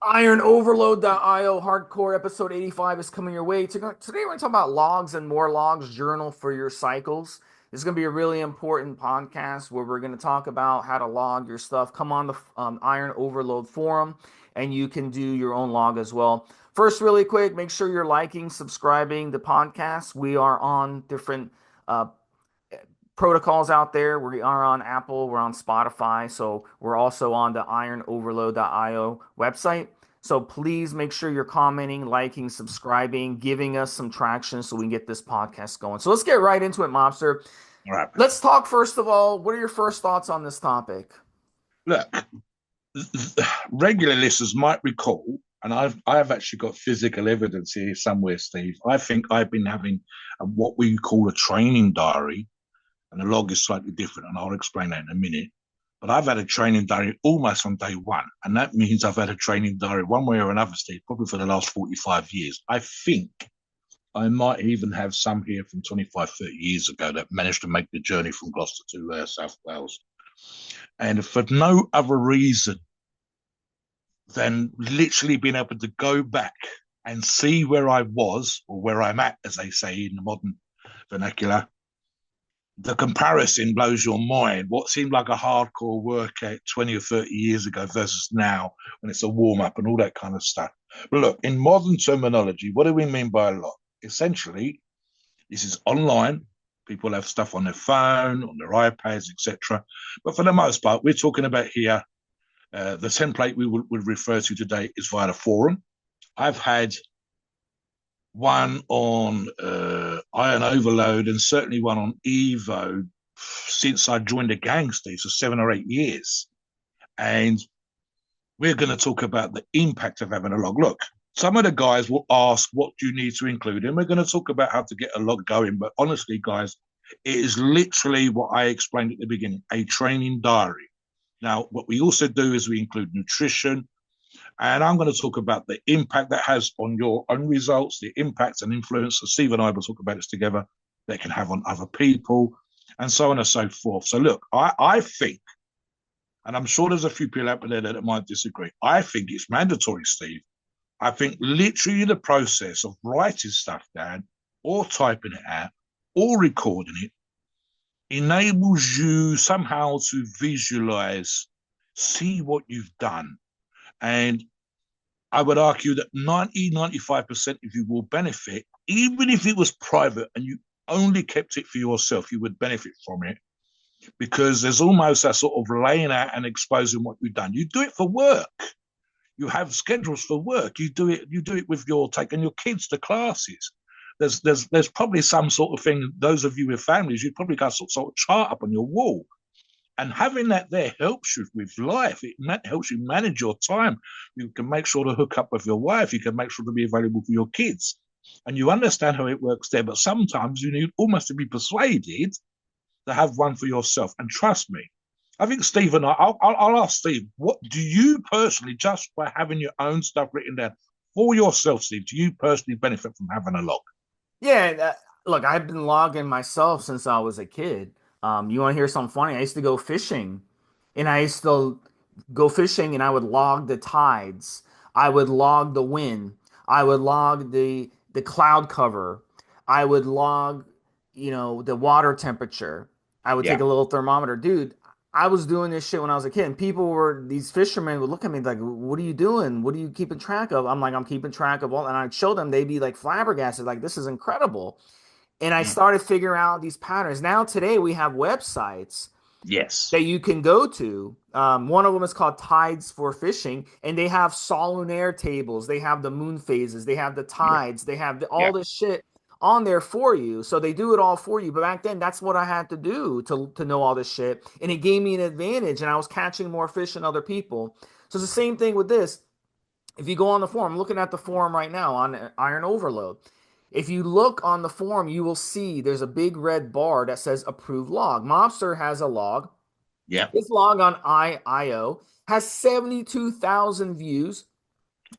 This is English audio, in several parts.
IronOverload.io hardcore episode 85 is coming your way. Today we're going to talk about logs and more logs journal for your cycles. This is going to be a really important podcast where we're going to talk about how to log your stuff. Come on the Iron Overload forum and you can do your own log as well. First, really quick, make sure you're liking, subscribing the podcast. We are on different uh, protocols out there. We are on Apple, we're on Spotify, so we're also on the IronOverload.io website. So please make sure you're commenting, liking, subscribing, giving us some traction so we can get this podcast going. So let's get right into it, Mobster. All right. Let's talk first of all. What are your first thoughts on this topic? Look, regular listeners might recall, and I've actually got physical evidence here somewhere, Steve. I think I've been having what we call a training diary, and the log is slightly different, and I'll explain that in a minute. But I've had a training diary almost from day one, and that means I've had a training diary one way or another, Steve, probably for the last 45 years. I think I might even have some here from 25, 30 years ago that managed to make the journey from Gloucester to South Wales. And for no other reason than literally being able to go back and see where I was or where I'm at, as they say in the modern vernacular, the comparison blows your mind. What seemed like a hardcore workout 20 or 30 years ago versus now when it's a warm up and all that kind of stuff. But look, in modern terminology, what do we mean by a log? Essentially, this is online. People have stuff on their phone, on their iPads, etc. But for the most part, we're talking about here. The template we would refer to today is via the forum. I've had one on IronOverload and certainly one on Evo since I joined the gang, Steve, so 7 or 8 years. And we're going to talk about the impact of having a log. Look, some of the guys will ask, what do you need to include? And we're going to talk about how to get a log going. But honestly, guys, it is literally what I explained at the beginning, a training diary. Now, what we also do is we include nutrition. And I'm going to talk about the impact that has on your own results, the impact and influence. So Steve and I will talk about this together, that can have on other people, and so on and so forth. So look, I think, and I'm sure there's a few people out there that might disagree, I think it's mandatory, Steve. I think literally the process of writing stuff down or typing it out or recording it enables you somehow to visualize, see what you've done. And I would argue that 95% of you will benefit, even if it was private and you only kept it for yourself, you would benefit from it because there's almost that sort of laying out and exposing what you've done. You do it for work. You have schedules for work. You do it with your taking your kids to classes. There's probably some sort of thing. Those of you with families, you probably got some sort of chart up on your wall. And having that there helps you with life. It helps you manage your time. You can make sure to hook up with your wife. You can make sure to be available for your kids. And you understand how it works there. But sometimes you need almost to be persuaded to have one for yourself. And trust me, I think Steve and I'll ask Steve, what do you personally, just by having your own stuff written down for yourself, Steve, do you personally benefit from having a log? Yeah, look, I've been logging myself since I was a kid. You want to hear something funny? I used to go fishing, and I used to go fishing, and I would log the tides. I would log the wind. I would log the cloud cover. I would log, the water temperature. I would take Yeah. a little thermometer, dude. I was doing this shit when I was a kid, and these fishermen would look at me like, "What are you doing? What are you keeping track of?" I'm like, "I'm keeping track of all," and I'd show them. They'd be like flabbergasted, like, "This is incredible." And I Mm. started figuring out these patterns. Now today we have websites Yes. that you can go to. One of them is called Tides for Fishing, and they have solunar tables. They have the moon phases. They have the Yeah. tides. They have all Yeah. this shit on there for you. So they do it all for you. But back then, that's what I had to do to know all this shit, and it gave me an advantage. And I was catching more fish than other people. So it's the same thing with this. If you go on the forum, I'm looking at the forum right now on Iron Overload. If you look on the forum, you will see there's a big red bar that says approved log. Mobster has a log. Yeah. His log on IO has 72,000 views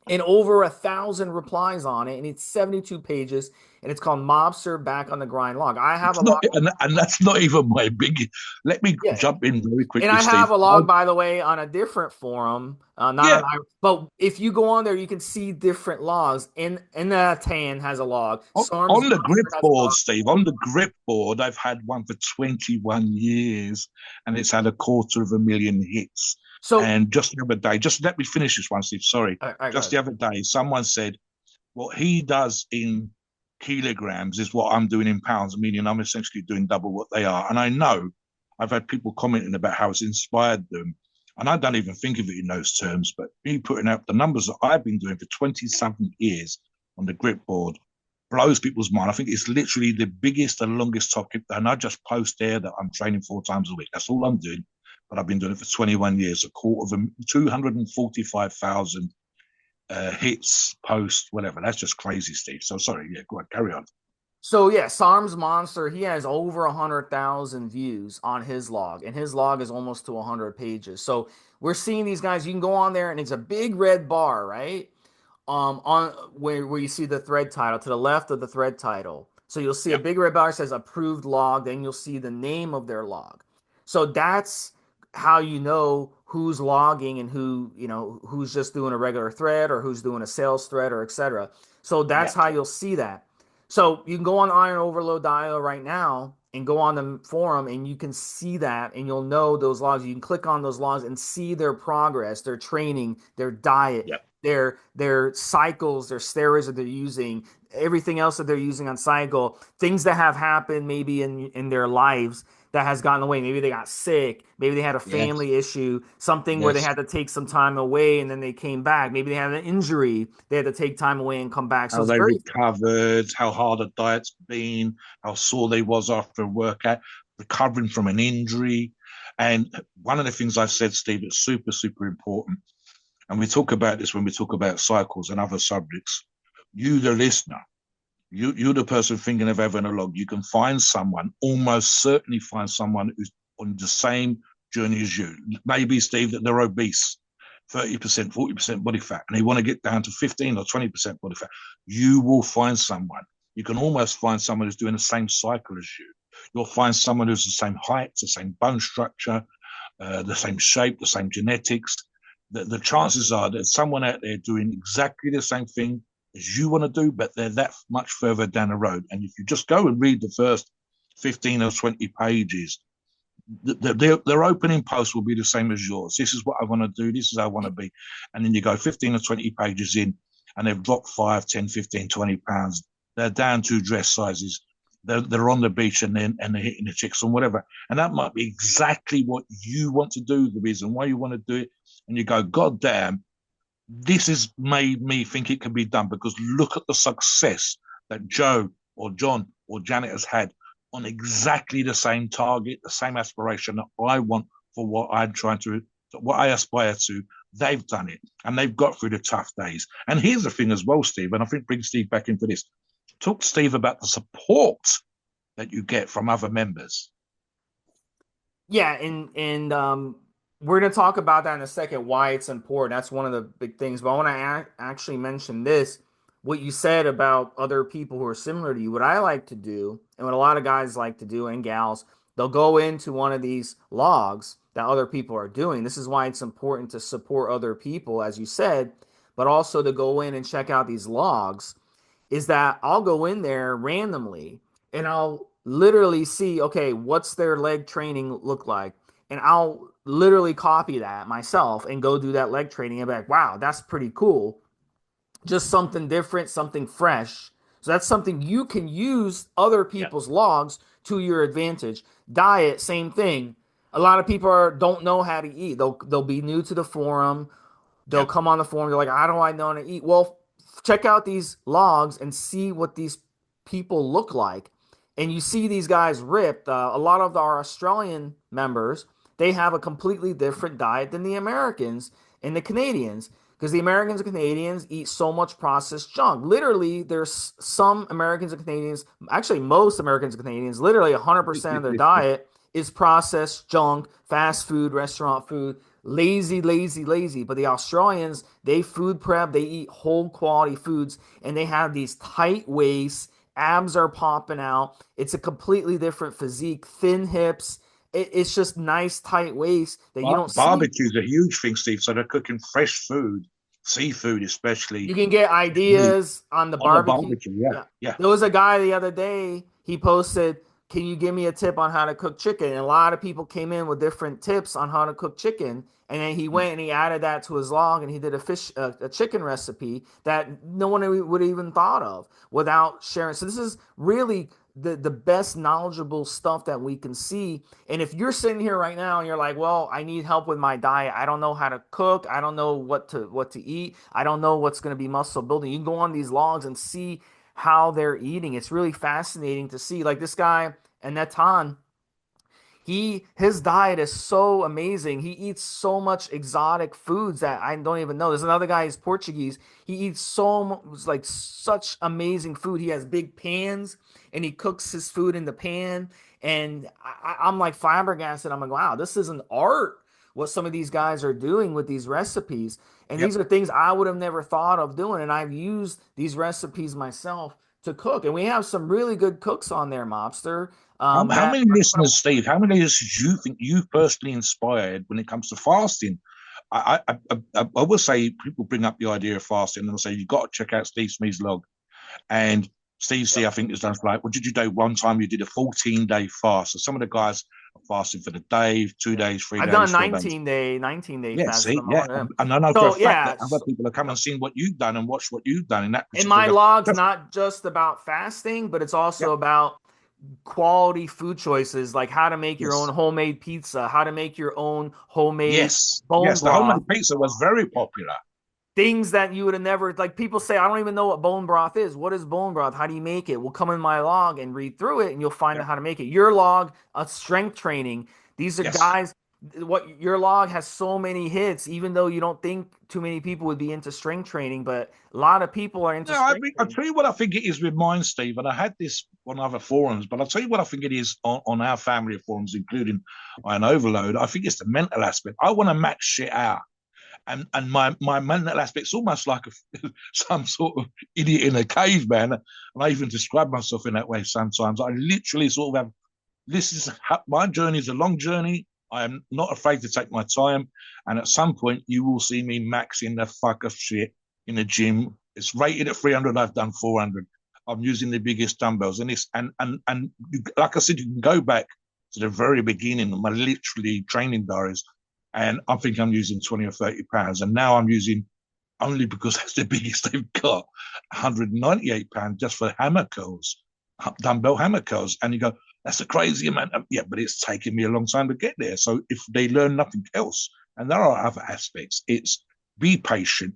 and over 1,000 replies on it, and it's 72 pages. and it's called Mobster Back on the Grind log. I have It's a not, log. and that's not even my big. Let me Yeah. jump in very And quickly, I have Steve. a log, by the way, on a different forum, not Yeah, on but if you go on there, you can see different logs. In the tan has a log. Sarm's on the grip Monster has a board, log. Steve, on the grip board, I've had one for 21 years and it's had 250,000 hits. So, And just the other day, just let me finish this one, Steve. Sorry. all right, go Just ahead. the other day, someone said, what he does in kilograms is what I'm doing in pounds, meaning I'm essentially doing double what they are. And I know I've had people commenting about how it's inspired them. And I don't even think of it in those terms, but me putting out the numbers that I've been doing for 27 years on the grip board blows people's mind. I think it's literally the biggest and longest topic. And I just post there that I'm training 4 times a week. That's all I'm doing. But I've been doing it for 21 years, a quarter of 245,000 hits, posts, whatever. That's just crazy, Steve. So sorry. Yeah, go on, carry on. So yeah, Sarm's Monster, he has over 100,000 views on his log, and his log is almost to 100 pages. So we're seeing these guys. You can go on there, and it's a big red bar, right? On where you see the thread title to the left of the thread title. So you'll see a Yep, big red bar that says approved log, then you'll see the name of their log. So that's how you know who's logging and who's just doing a regular thread or who's doing a sales thread or etc. So that's yep, how you'll see that. So you can go on IronOverload.io right now and go on the forum and you can see that and you'll know those logs. You can click on those logs and see their progress, their training, their diet, yep, their cycles, their steroids that they're using, everything else that they're using on cycle, things that have happened maybe in their lives that has gotten away. Maybe they got sick, maybe they had a yes, family issue, something where they yes. had to take some time away and then they came back. Maybe they had an injury, they had to take time away and come back. So How it's they very recovered, how hard a diet's been, how sore they was after a workout, recovering from an injury. And one of the things I said, Steve, it's super, super important. And we talk about this when we talk about cycles and other subjects. You, the listener, you're the person thinking of having a log. You can find someone, almost certainly find someone who's on the same journey as you. Maybe, Steve, that they're obese, 30%, 40% body fat, and they want to get down to 15 or 20% body fat. You will find someone. You can almost find someone who's doing the same cycle as you. You'll find someone who's the same height, the same bone structure, the same shape, the same genetics. The chances are that someone out there doing exactly the same thing as you want to do, but they're that much further down the road. And if you just go and read the first 15 or 20 pages, their opening post will be the same as yours. This is what I want to do. This is how I want to be. And then you go 15 or 20 pages in and they've dropped 5, 10, 15, 20 pounds. They're down to dress sizes. They're on the beach and they're hitting the chicks and whatever. And that might be exactly what you want to do, the reason why you want to do it. And you go, God damn, this has made me think it can be done because look at the success that Joe or John or Janet has had on exactly the same target, the same aspiration that I want for what I'm trying to, what I aspire to. They've done it and they've got through the tough days. And here's the thing as well, Steve, and I think bring Steve back into this. Talk to Steve about the support that you get from other members. yeah, and we're gonna talk about that in a second. Why it's important. That's one of the big things. But I want to actually mention this. What you said about other people who are similar to you. What I like to do, and what a lot of guys like to do, and gals, they'll go into one of these logs that other people are doing. This is why it's important to support other people, as you said, but also to go in and check out these logs is that I'll go in there randomly and I'll literally see, okay, what's their leg training look like? And I'll literally copy that myself and go do that leg training and be like, wow, that's pretty cool. Just something different, something fresh. So that's something you can use other Yeah, people's logs to your advantage. Diet, same thing. A lot of people don't know how to eat. They'll be new to the forum. They'll yeah, come on the forum. They're like, how do I know how to eat? Well, check out these logs and see what these people look like. And you see these guys ripped. A lot of our Australian members, they have a completely different diet than the Americans and the Canadians because the Americans and Canadians eat so much processed junk. Literally, there's some Americans and Canadians, actually most Americans and Canadians, literally 100% of their diet is processed junk, fast food, restaurant food, lazy, lazy, lazy. But the Australians, they food prep, they eat whole quality foods, and they have these tight waists Abs are popping out. It's a completely different physique, thin hips. It's just nice, tight waist that you don't see. Barbecue's a huge thing, Steve. So they're cooking fresh food, seafood You especially, can get meat ideas on the on the barbecue. barbecue. Yeah, Yeah. yeah, There was a guy the other day, he posted, "Can you give me a tip on how to cook chicken?" And a lot of people came in with different tips on how to cook chicken. And then he went and he added that to his log and he did a chicken recipe that no one would even thought of without sharing. So this is really the best knowledgeable stuff that we can see. And if you're sitting here right now and you're like, well, I need help with my diet. I don't know how to cook. I don't know what to eat. I don't know what's going to be muscle building. You can go on these logs and see how they're eating. It's really fascinating to see. Like this guy, Anetan, his diet is so amazing. He eats so much exotic foods that I don't even know. There's another guy, he's Portuguese. He eats so much, like such amazing food. He has big pans and he cooks his food in the pan. And I'm like flabbergasted. I'm like, wow, this is an art. What some of these guys are doing with these recipes. And yep. these are things I would have never thought of doing. And I've used these recipes myself to cook. And we have some really good cooks on there, Mobster. How That many listeners, Steve? How many listeners do you think you've personally inspired when it comes to fasting? I will say people bring up the idea of fasting and they'll say you've got to check out Steve Smith's log. And Steve C, I think, has done like, what did you do? One time you did a 14-day fast. So some of the guys are fasting for the day, 2 days, three I've done days, 4 days. 19 day Yeah, fast see, them yeah. all. Yeah. And I know for a So fact yeah, that other people have come and seen what you've done and watched what you've done in that and my particular. log's Just, not just about fasting, but it's yep, also about quality food choices, like how to make your own yes, homemade pizza, how to make your own homemade yes, bone yes. The broth. homemade pizza was very popular. Things that you would have never, like people say, I don't even know what bone broth is. What is bone broth? How do you make it? We'll come in my log and read through it and you'll find out Yep, how to make it. Your log, a strength training. These are yes. guys, what your log has so many hits, even though you don't think too many people would be into strength training, but a lot of people are into No, strength I'll training. tell you what I think it is with mine, Steve, and I had this on other forums, but I'll tell you what I think it is on our family of forums, including IronOverload. I think it's the mental aspect. I want to max shit out. And my mental aspect's almost like some sort of idiot in a caveman. And I even describe myself in that way sometimes. I literally sort of have this is my journey is a long journey. I am not afraid to take my time, and at some point you will see me maxing the fuck of shit in the gym. It's rated at 300. I've done 400. I'm using the biggest dumbbells, and like I said, you can go back to the very beginning of my literally training diaries, and I think I'm using 20 or 30 pounds, and now I'm using only because that's the biggest they've got, 198 pounds just for hammer curls, dumbbell hammer curls, and you go, that's a crazy amount of, yeah, but it's taken me a long time to get there. So if they learn nothing else, and there are other aspects, it's be patient,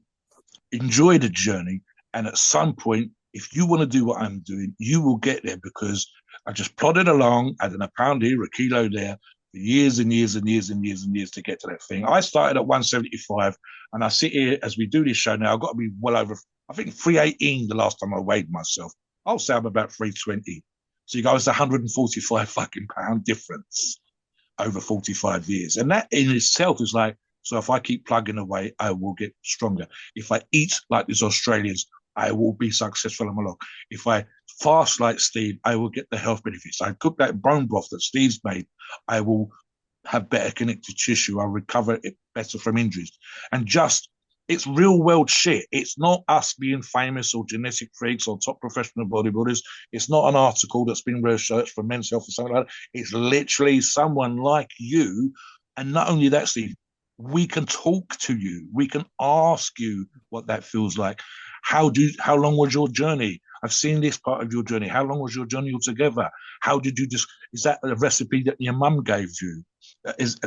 enjoy the journey, and at some point, if you want to do what I'm doing, you will get there because I just plodded along, adding a pound here, a kilo there, for years and years and years and years and years to get to that thing. I started at 175, and I sit here as we do this show now. I've got to be well over, I think 318 the last time I weighed myself. I'll say I'm about 320. So you go, it's 145 fucking pound difference over 45 years. And that in itself is like, so if I keep plugging away, I will get stronger. If I eat like these Australians, I will be successful in my life. If I fast like Steve, I will get the health benefits. I cook that bone broth that Steve's made, I will have better connective tissue. I'll recover it better from injuries. And just it's real world shit. It's not us being famous or genetic freaks or top professional bodybuilders. It's not an article that's been researched for men's health or something like that. It's literally someone like you. And not only that, Steve, we can talk to you. We can ask you what that feels like. How long was your journey? I've seen this part of your journey. How long was your journey altogether? How did you just, is that a recipe that your mum gave you?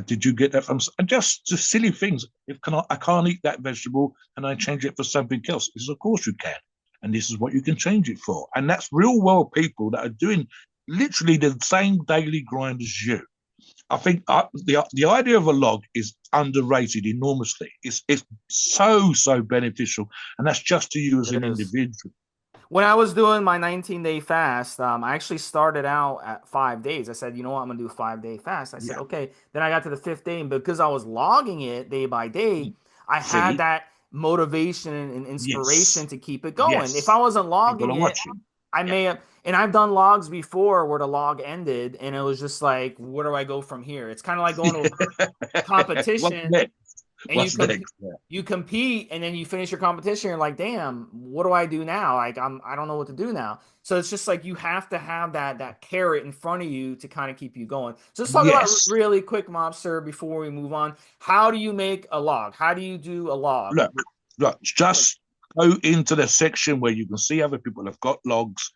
Did you get that from just silly things? If I can't eat that vegetable, and I change it for something else? He says, of course you can, and this is what you can change it for. And that's real world people that are doing literally the same daily grind as you. I think the idea of a log is underrated enormously. It's so beneficial, and that's just to you as It an is. individual. When I was doing my 19-day fast, I actually started out at 5 days. I said, you know what, I'm gonna do a 5 day fast. I said, Yeah. okay. Then I got to the fifth day, and because I was logging it day by day, I had See, that motivation and inspiration yes, to keep it going. If I yes, wasn't people logging are it, watching. I Yeah, may have. And I've done logs before where the log ended and it was just like, where do I go from here? It's kind of like going to a What's competition next? and What's next? Yeah. you compete and then you finish your competition. You're like, damn, what do I do now? Like I don't know what to do now. So it's just like you have to have that carrot in front of you to kind of keep you going. So let's talk about Yes. really quick, Mobster, before we move on. How do you make a log? How do you do a log? Look, just go into the section where you can see other people have got logs.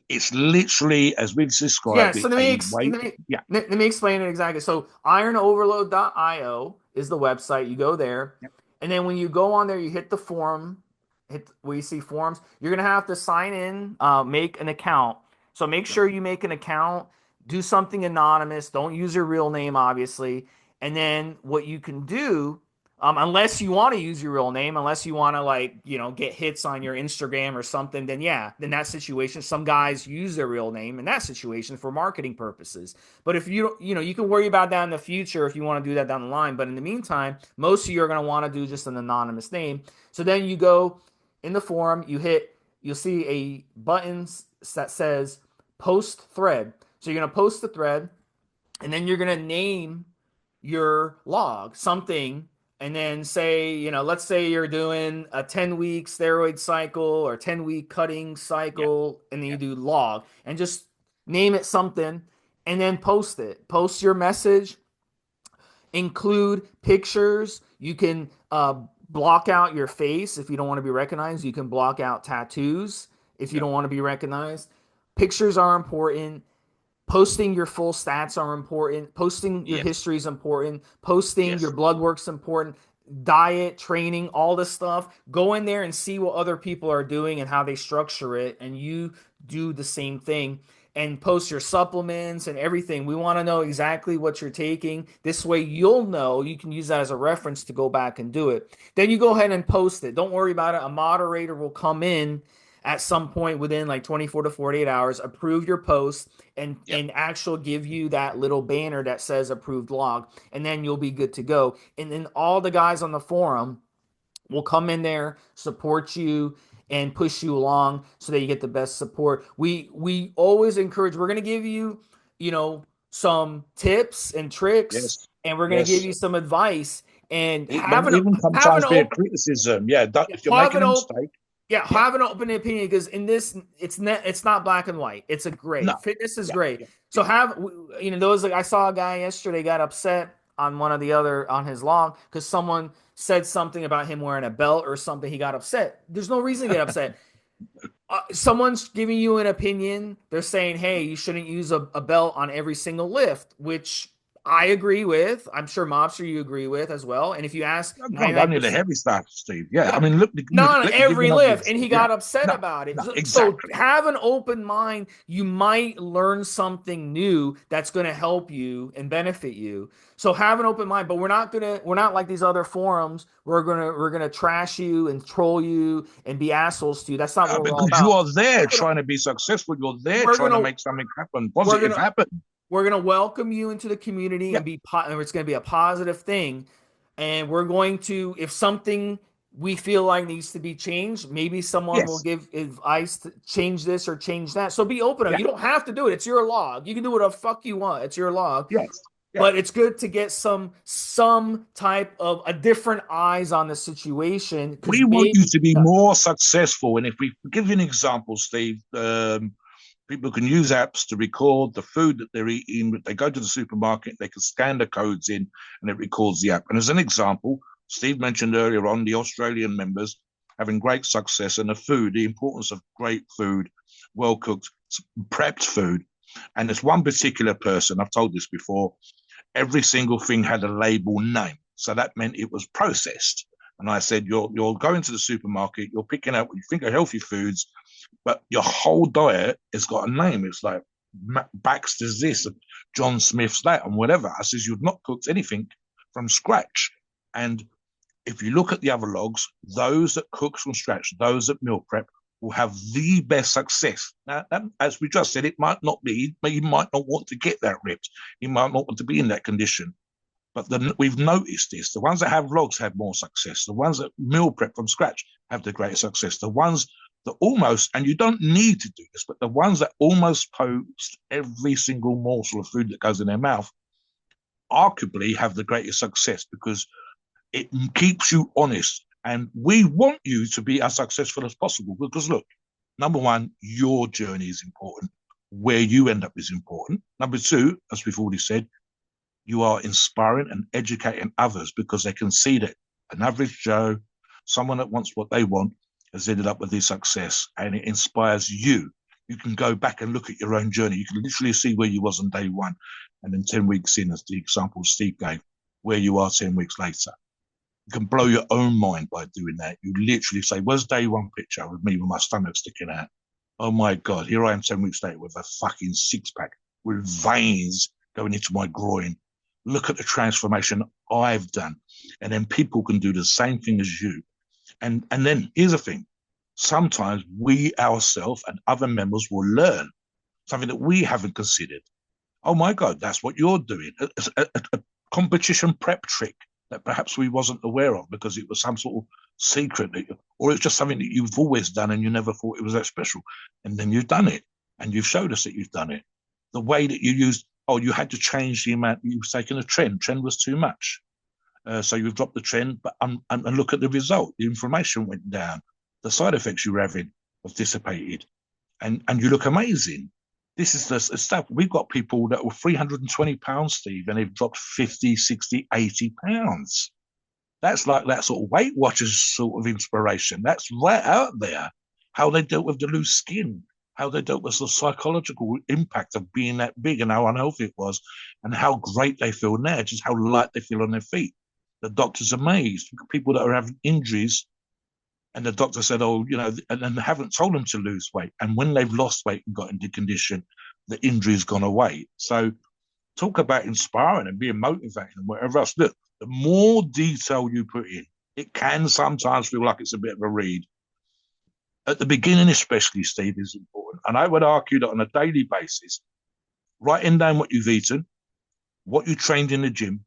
It's literally, as we've Yeah, described so it, a way. Yeah, let me explain it exactly. So IronOverload.io is the website. You go there, yeah, and then when you go on there, you hit the forum, hit where you see forums. You're gonna have to sign in, make an account. So make yeah, sure you make an account, do something anonymous. Don't use your real name, obviously. And then what you can do, unless you want to use your real name, unless you want to like, get hits on your Instagram or something, then yeah, in that situation, some guys use their real name in that situation for marketing purposes. But if you don't, you can worry about that in the future if you want to do that down the line. But in the meantime, most of you are going to want to do just an anonymous name. So then you go in the forum, you'll see a button that says post thread. So you're going to post the thread and then you're going to name your log something, and then say, let's say you're doing a 10-week steroid cycle or 10-week cutting yeah, cycle, and then yeah. you do log and just name it something, and then post it. Post your message, include pictures. You can block out your face if you don't want to be recognized. You can block out tattoos if you Yeah. don't want to be recognized. Pictures are important. Posting your full stats are important. Posting your Yes, history is important. Posting your yes. blood work's important. Diet, training, all this stuff. Go in there and see what other people are doing and how they structure it, and you do the same thing. And post your supplements and everything. We want to know exactly what you're taking. This way, you'll know. You can use that as a reference to go back and do it. Then you go ahead and post it. Don't worry about it. A moderator will come in at some point within like 24 to 48 hours, approve your post, and Yeah. actually give you that little banner that says approved log, and then you'll be good to go. And then all the guys on the forum will come in there, support you, and push you along so that you get the best support. We always encourage. We're going to give you, some tips and tricks, Yes, and we're going to give yes. you some advice. And It may even have an sometimes be a open criticism. Yeah, if you're have making an a open mistake, yeah, yeah, have an open opinion, because in this, it's not black and white. It's a gray. no, Fitness is yeah, gray. yeah, So yeah. those, like, I saw a guy yesterday got upset on one of the other on his log because someone said something about him wearing a belt or something. He got upset. There's no reason to get upset. Someone's giving you an opinion. They're saying, hey, you shouldn't use a belt on every single lift, which I agree with. I'm sure Mobster you agree with as well. And if you ask Oh, God, only the 99%, heavy stuff, Steve. Yeah, I yeah, mean, look, not on let me give you every another lift, and he example. Yeah, got upset no, about it. no, So exactly. have an open mind. You might learn something new that's going to help you and benefit you. So have an open mind, but we're not like these other forums. We're gonna trash you and troll you and be assholes to you. That's not what we're all Because you about. are there We're gonna trying to be successful. You're there we're trying to gonna make something happen, we're positive gonna happen. we're gonna welcome you into the community Yeah, and it's gonna be a positive thing. And we're going to, if something we feel like needs to be changed, maybe someone will yes, give advice to change this or change that. So be open. yeah, You don't have to do it. It's your log. You can do what the fuck you want. It's your log. yes, yeah. But it's good to get some type of a different eyes on the situation, because We want maybe, you to be yeah, more successful. And if we give you an example, Steve, people can use apps to record the food that they're eating. They go to the supermarket, they can scan the codes in, and it records the app. And as an example, Steve mentioned earlier on the Australian members having great success and the food, the importance of great food, well cooked, prepped food. And there's one particular person, I've told this before, every single thing had a label name. So that meant it was processed. And I said, you're going to the supermarket, you're picking out what you think are healthy foods, but your whole diet has got a name. It's like Baxter's this, John Smith's that, and whatever. I says, you've not cooked anything from scratch. And if you look at the other logs, those that cook from scratch, those that meal prep, will have the best success. Now, as we just said, it might not be, you might not want to get that ripped. You might not want to be in that condition. But we've noticed this. The ones that have logs have more success. The ones that meal prep from scratch have the greatest success. The ones that almost, and you don't need to do this, but the ones that almost post every single morsel of food that goes in their mouth arguably have the greatest success because it keeps you honest. And we want you to be as successful as possible because, look, number one, your journey is important. Where you end up is important. Number two, as we've already said, you are inspiring and educating others because they can see that an average Joe, someone that wants what they want, has ended up with this success, and it inspires you. You can go back and look at your own journey. You can literally see where you was on day one, and then 10 weeks in, as the example Steve gave, where you are 10 weeks later. You can blow your own mind by doing that. You literally say, where's day one picture with me with my stomach sticking out? Oh my God, here I am 10 weeks later with a fucking six pack with veins going into my groin. Look at the transformation I've done. And then people can do the same thing as you. And then here's the thing. Sometimes we ourselves and other members will learn something that we haven't considered. Oh my God, that's what you're doing. A competition prep trick that perhaps we wasn't aware of because it was some sort of secret, or it's just something that you've always done and you never thought it was that special. And then you've done it and you've showed us that you've done it. The way that you used, you had to change the amount you've taken a trend. Trend was too much. So you've dropped the trend, but and look at the result. The inflammation went down. The side effects you were having have dissipated. And you look amazing. This is the stuff. We've got people that were 320 pounds, Steve, and they've dropped 50, 60, 80 pounds. That's like that sort of Weight Watchers sort of inspiration. That's right out there. How they dealt with the loose skin, how they dealt with the psychological impact of being that big and how unhealthy it was, and how great they feel now, just how light they feel on their feet. The doctor's amazed. People that are having injuries, and the doctor said, and they haven't told them to lose weight. And when they've lost weight and got into condition, the injury's gone away. So talk about inspiring and being motivating and whatever else. Look, the more detail you put in, it can sometimes feel like it's a bit of a read. At the beginning, especially, Steve, is important. And I would argue that on a daily basis, writing down what you've eaten, what you trained in the gym,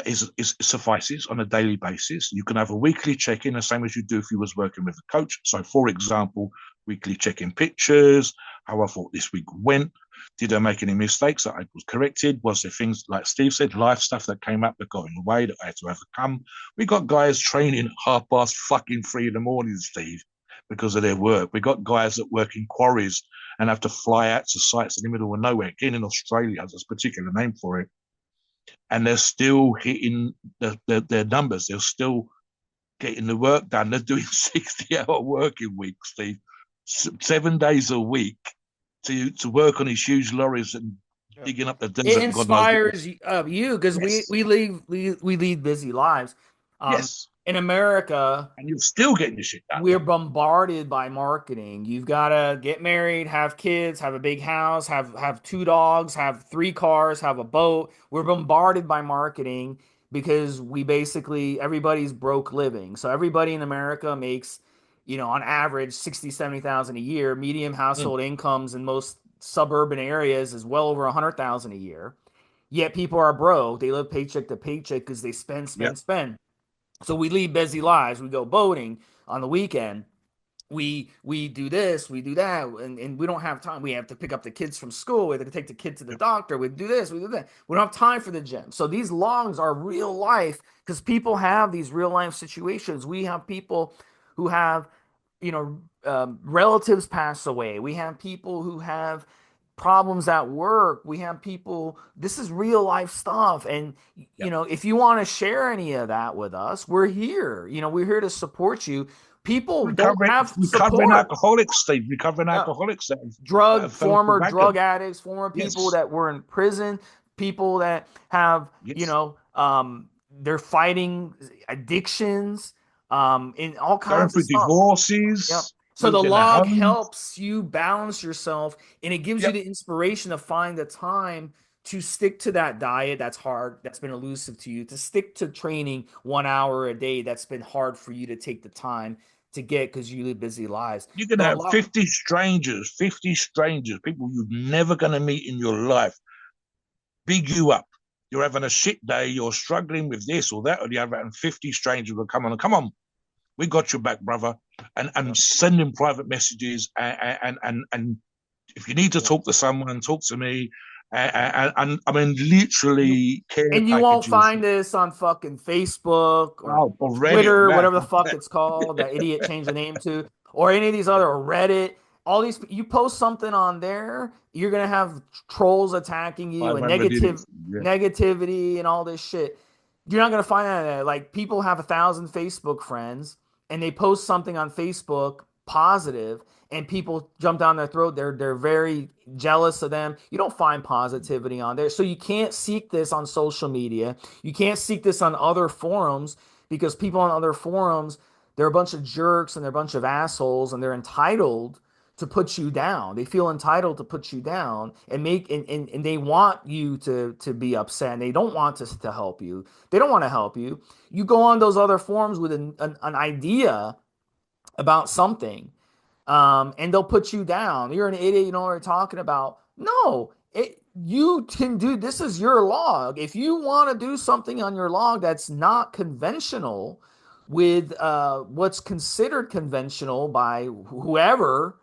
is suffices on a daily basis. You can have a weekly check-in, the same as you do if you was working with a coach. So, for example, weekly check-in pictures, how I thought this week went. Did I make any mistakes that I was corrected? Was there things, like Steve said, life stuff that came up that got in the way that I had to overcome? We got guys training 3:30 in the morning, Steve, because of their work. We got guys that work in quarries and have to fly out to sites in the middle of nowhere. Again, in Australia, there's a particular name for it. And they're still hitting their numbers. They're still getting the work done. They're doing 60-hour working weeks, Steve, 7 days a week to work on these huge lorries and digging up the desert. It inspires you because yes. we lead busy lives. Yes. In America, and you're still getting the shit done. we're bombarded by marketing. You've got to get married, have kids, have a big house, have two dogs, have three cars, have a boat. We're bombarded by marketing because everybody's broke living. So everybody in America makes, on average 60, 70,000 a year. Medium household incomes in most suburban areas is well over 100,000 a year. Yet people are broke. They live paycheck to paycheck because they spend. So we lead busy lives. We go boating on the weekend. We do this, we do that, and we don't have time. We have to pick up the kids from school. We have to take the kid to the doctor. We do this, we do that. We don't have time for the gym. So these logs are real life because people have these real life situations. We have people who have, relatives pass away. We have people who have problems at work. We have people, this is real life stuff. And, if you want to share any of that with us, we're here. We're here to support you. People don't have recovering support. alcoholics, Steve. Recovering alcoholics. Former drug addicts, former people that were in prison, people that have, they're fighting addictions, in all kinds of stuff. Divorces. Yep. So the log helps you balance yourself, and it gives you the inspiration to find the time to stick to that diet that's hard, that's been elusive to you, to stick to training 1 hour a day that's been hard for you to take the time to get because you live busy lives. You can have 50 strangers, people you're never going to meet in your life, big you up. You're having a shit day, you're struggling with this or that or the other, and 50 strangers will come on, we got your back, brother. and sending private messages and if you need to Yeah. talk to someone, talk to me. And I mean, You literally care and you won't packages. find this on fucking Facebook or Oh, or Reddit, Twitter, man. whatever the fuck it's called, that idiot changed the name to, or any of these other Reddit. All these, you post something on there, you're gonna have trolls attacking you and 500 idiots. Yeah. negativity and all this shit. You're not gonna find that. Like people have 1,000 Facebook friends and they post something on Facebook positive, and people jump down their throat. They're very jealous of them. You don't find positivity on there. So you can't seek this on social media. You can't seek this on other forums because people on other forums, they're a bunch of jerks and they're a bunch of assholes and they're entitled to put you down. They feel entitled to put you down and and they want you to be upset. And they don't want to help you. They don't want to help you. You go on those other forums with an idea about something, and they'll put you down. You're an idiot. You know what we're talking about. No, you can do this is your log. If you want to do something on your log that's not conventional with what's considered conventional by whoever,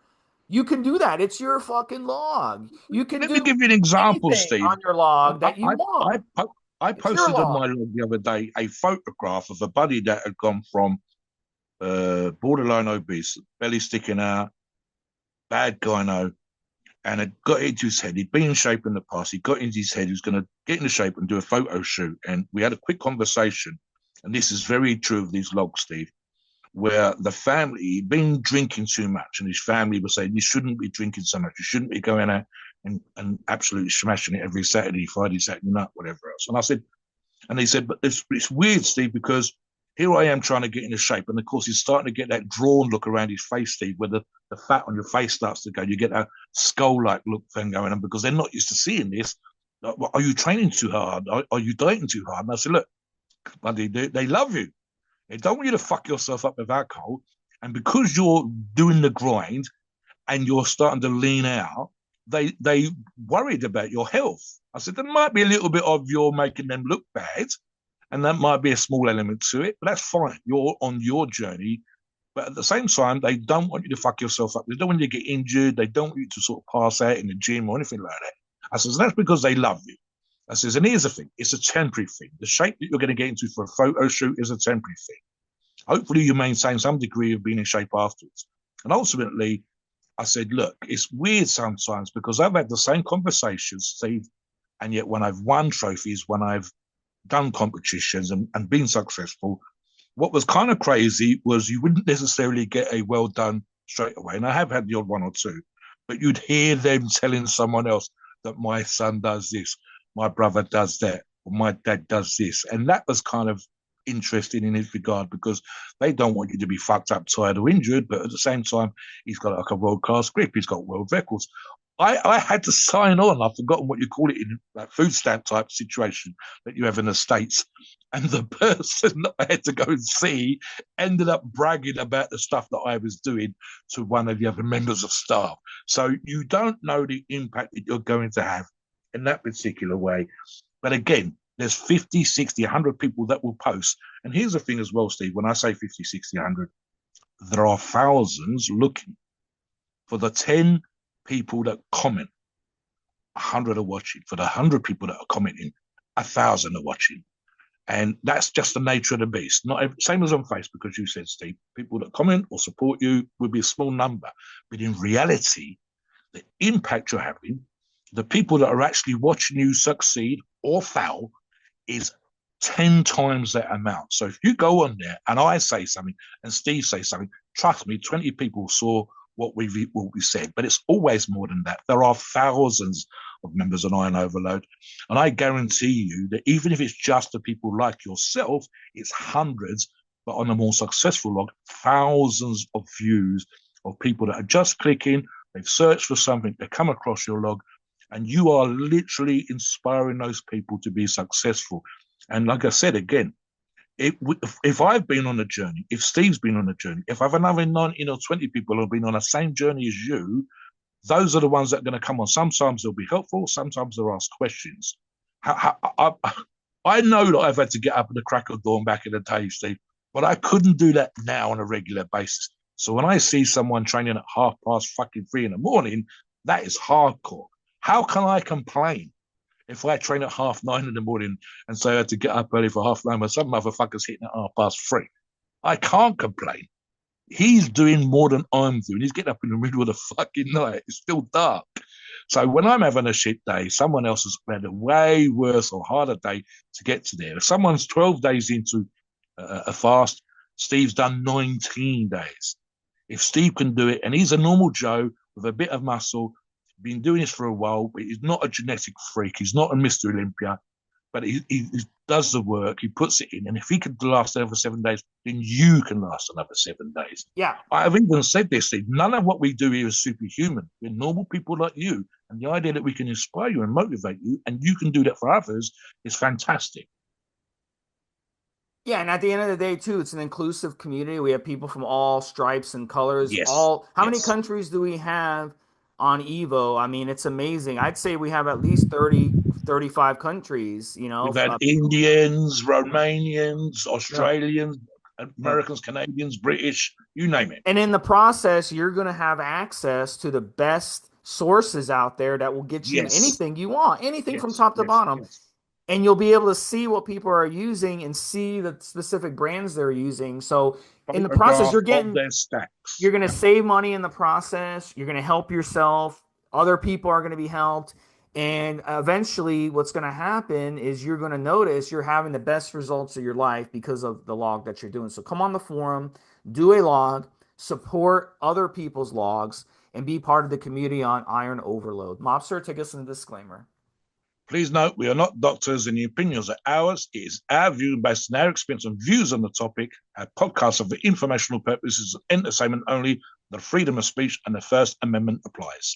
you can do that. It's your fucking log. You can Let me do give you an example, anything Steve. on your log I, that you I, I, want. I It's your posted on my log. log the other day a photograph of a buddy that had gone from borderline obese, belly sticking out, bad gyno, and had got into his head. He'd been in shape in the past. He got into his head. He was going to get into shape and do a photo shoot. And we had a quick conversation. And this is very true of these logs, Steve, where the family, he'd been drinking too much. And his family was saying, you shouldn't be drinking so much. You shouldn't be going out and absolutely smashing it every Saturday, Friday, Saturday night, whatever else. And I said, and he said, but it's weird, Steve, because here I am trying to get into shape. And of course, he's starting to get that drawn look around his face, Steve, where the fat on your face starts to go. You get that skull like look thing going on because they're not used to seeing this. Are you training too hard? Are you dieting too hard? And I said, look, buddy, they love you. They don't want you to fuck yourself up with alcohol. And because you're doing the grind and you're starting to lean out, they worried about your health. I said, there might be a little bit of you're making them look bad, and that might be a small element to it, but that's fine. You're on your journey. But at the same time, they don't want you to fuck yourself up. They don't want you to get injured. They don't want you to sort of pass out in the gym or anything like that. I says, that's because they love you. I says, and here's the thing, it's a temporary thing. The shape that you're going to get into for a photo shoot is a temporary thing. Hopefully you maintain some degree of being in shape afterwards. And ultimately, I said, look, it's weird sometimes because I've had the same conversations, Steve, and yet when I've won trophies, when I've done competitions and been successful, what was kind of crazy was you wouldn't necessarily get a well done straight away. And I have had the odd one or two, but you'd hear them telling someone else that my son does this, my brother does that, or my dad does this. And that was kind of interesting in his regard because they don't want you to be fucked up, tired, or injured. But at the same time, he's got like a world class grip, he's got world records. I had to sign on. I've forgotten what you call it in that food stamp type situation that you have in the States. And the person that I had to go and see ended up bragging about the stuff that I was doing to one of the other members of staff. So you don't know the impact that you're going to have in that particular way. But again, there's 50, 60, 100 people that will post. And here's the thing as well, Steve, when I say 50, 60, 100, there are thousands looking for the 10 people that comment. 100 are watching. For the 100 people that are commenting, 1,000 are watching. And that's just the nature of the beast. Not every, same as on Facebook, as you said, Steve. People that comment or support you will be a small number. But in reality, the impact you're having, the people that are actually watching you succeed or fail, is 10 times that amount. So if you go on there and I say something and Steve says something, trust me, 20 people saw what we said, but it's always more than that. There are thousands of members on IronOverload, and I guarantee you that even if it's just the people like yourself, it's hundreds, but on a more successful log, thousands of views of people that are just clicking, they've searched for something, they come across your log, and you are literally inspiring those people to be successful. And like I said, again, if I've been on a journey, if Steve's been on a journey, if I've another 19 or 20 people who have been on the same journey as you, those are the ones that are going to come on. Sometimes they'll be helpful, sometimes they'll ask questions. I know that I've had to get up at the crack of dawn back in the day, Steve, but I couldn't do that now on a regular basis. So when I see someone training at 3:30 in the morning, that is hardcore. How can I complain if I train at 9:30 in the morning and say I had to get up early for 9:30 when some motherfucker's hitting at 3:30? I can't complain. He's doing more than I'm doing. He's getting up in the middle of the fucking night. It's still dark. So when I'm having a shit day, someone else has had a way worse or harder day to get to there. If someone's 12 days into a fast, Steve's done 19 days. If Steve can do it, and he's a normal Joe with a bit of muscle, been doing this for a while, but he's not a genetic freak. He's not a Mr. Olympia, but he does the work. He puts it in. And if he can last another 7 days, then you can last another 7 days. Yeah. I've even said this, Steve. None of what we do here is superhuman. We're normal people like you. And the idea that we can inspire you and motivate you, and you can do that for others, is fantastic. Yeah, and at the end of the day, too, it's an inclusive community. We have people from all stripes and colors. Yes. All how many Yes. countries do we have on Evo? I mean, it's amazing. I'd say we have at least 30, 35 countries, We've had Indians, Romanians, yeah. Australians, Yeah. Americans, Canadians, British, you name it. And in the process, you're going to have access to the best sources out there that will get you Yes. anything you want, anything from Yes. top to Yes. bottom. Yes. And you'll be able to see what people are using and see the specific brands they're using. So in the process, Photograph of their you're stacks. going to Yeah. save money in the process. You're going to help yourself. Other people are going to be helped. And eventually, what's going to happen is you're going to notice you're having the best results of your life because of the log that you're doing. So come on the forum, do a log, support other people's logs, and be part of the community on IronOverload. Mobster, take us in the disclaimer. Please note, we are not doctors and the opinions are ours. It is our view based on our experience and views on the topic. Our podcasts are for informational purposes of entertainment only. The freedom of speech and the First Amendment applies.